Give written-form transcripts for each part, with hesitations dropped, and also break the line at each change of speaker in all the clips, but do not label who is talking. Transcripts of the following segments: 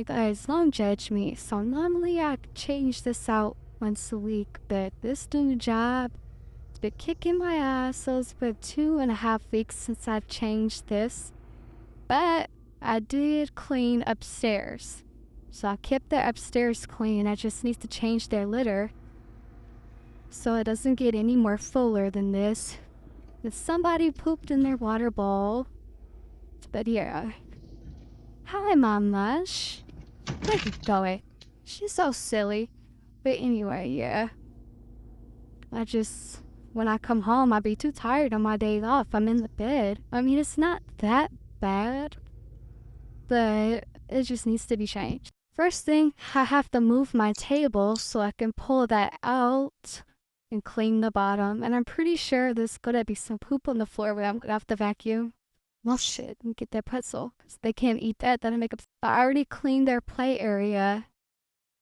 Alright guys, don't judge me. So normally I change this out once a week, but this new job has been kicking my ass, so it's been 2.5 weeks since I've changed this. But I did clean upstairs. So I kept the upstairs clean. I just need to change their litter so it doesn't get any more fuller than this. If somebody pooped in their water bowl. But yeah. Hi, Mamash. Where you going? She's so silly. But anyway, yeah. When I come home, I be too tired on my days off. I'm in the bed. I mean, it's not that bad, but it just needs to be changed. First thing, I have to move my table so I can pull that out and clean the bottom. And I'm pretty sure there's gonna be some poop on the floor where I'm gonna have to vacuum. Well, shit, and get their pretzel. Cause they can't eat that, that'll make them. I already cleaned their play area.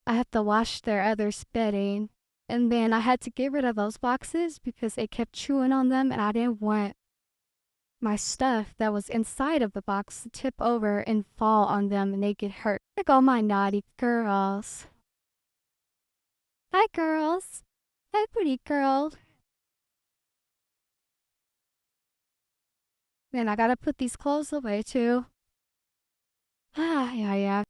I have to wash their other bedding. And then I had to get rid of those boxes because they kept chewing on them and I didn't want my stuff that was inside of the box to tip over and fall on them and they get hurt. Like all my naughty girls. Hi, girls. Hi, pretty girl. Then I gotta put these clothes away too. Ah, yeah.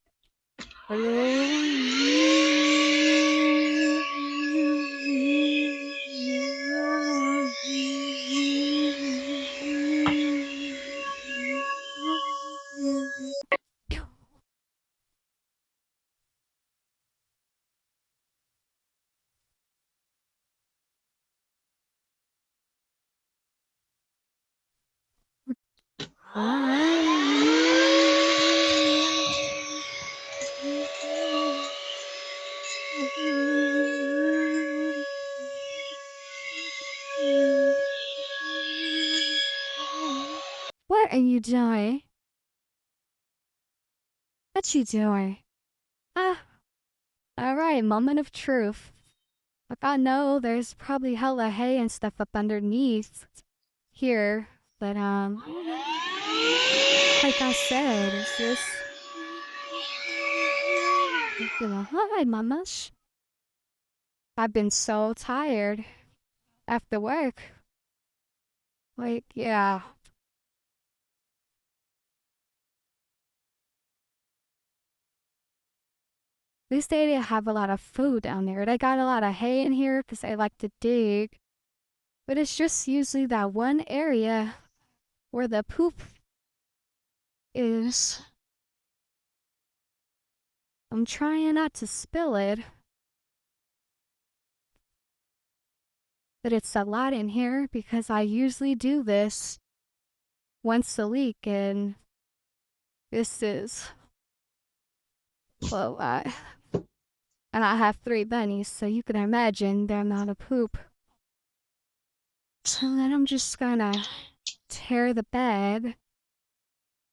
What are you doing? What you doing? Ah, alright, moment of truth. Like, I know there's probably hella hay and stuff up underneath here, but, like I said, it's just, hi, mamas. I've been so tired after work. Like, yeah. At least they didn't have a lot of food down there. They got a lot of hay in here because they like to dig. But it's just usually that one area where the poop is. I'm trying not to spill it. But it's a lot in here because I usually do this once a week and this is well, and I have 3 bunnies, so you can imagine the amount of poop. So then I'm just gonna tear the bed.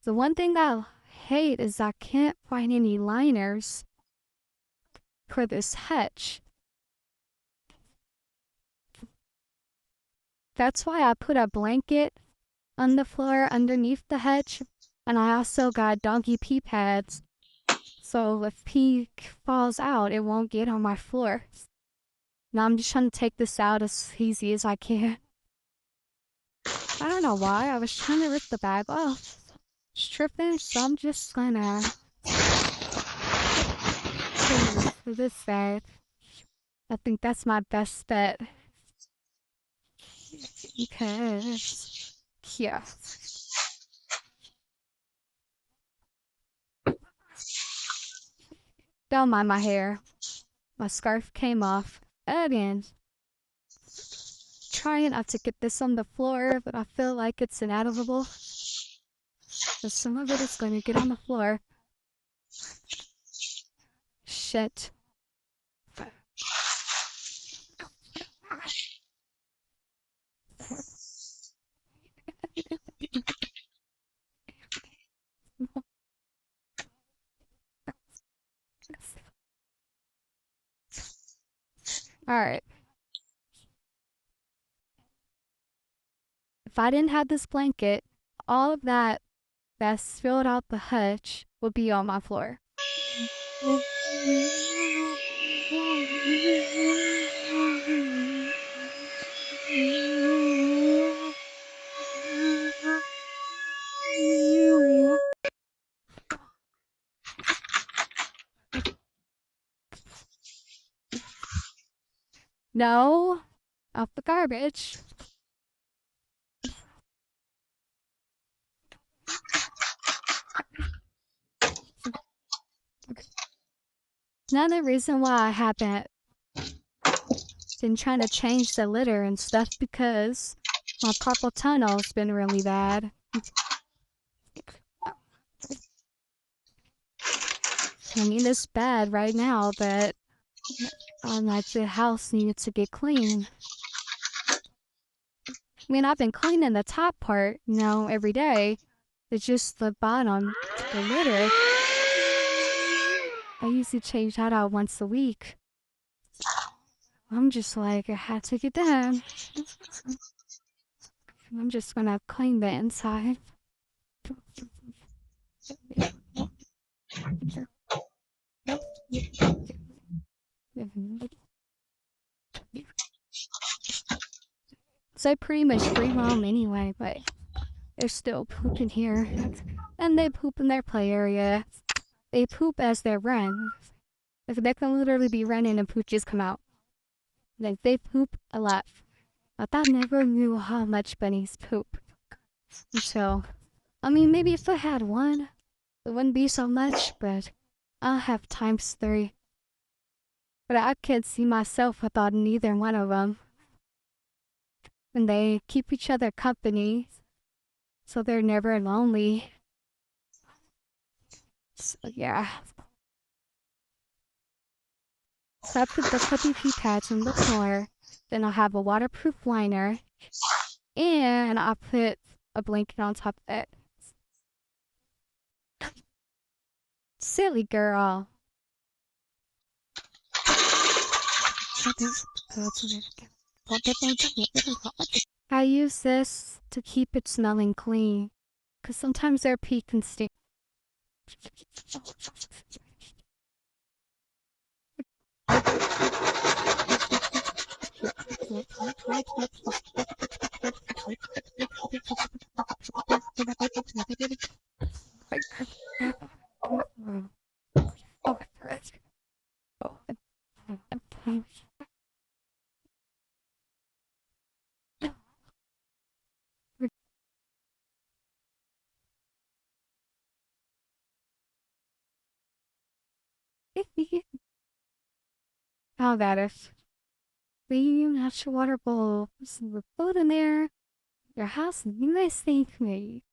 The one thing I hate is I can't find any liners for this hutch. That's why I put a blanket on the floor underneath the hutch, and I also got donkey pee pads. So if pee falls out, it won't get on my floor. Now I'm just trying to take this out as easy as I can. I don't know why, I was trying to rip the bag off. It's tripping, so I'm just gonna choose for this bag. I think that's my best bet. Because, yeah. Don't mind my hair. My scarf came off. Again. Trying not to get this on the floor, but I feel like it's inevitable. So some of it is going to get on the floor. Shit. Alright. If I didn't have this blanket, all of that spilled out the hutch would be on my floor. No, off the garbage. Another reason why I haven't been trying to change the litter and stuff because my carpal tunnel's been really bad. I mean, it's bad right now, but like the house needed to get clean. I mean, I've been cleaning the top part, every day. It's just the bottom, the litter. I usually change that out once a week. I'm just like, I had to get done. I'm just gonna clean the inside. So I pretty much free roam anyway, but they're still pooping here. And they poop in their play area. They poop as they run. They can literally be running and pooches come out. Like, they poop a lot. I thought I never knew how much bunnies poop. So, I mean, maybe if I had one, it wouldn't be so much, but I'll have times 3. But I can't see myself without neither one of them. And they keep each other company, so they're never lonely. So, yeah. So I put the puppy pee pads in the floor. Then I'll have a waterproof liner. And I'll put a blanket on top of it. Silly girl. I use this to keep it smelling clean. Because sometimes their pee can stink. How that is. Being at your water bowl, some food in there. Your house is a nice thing for me.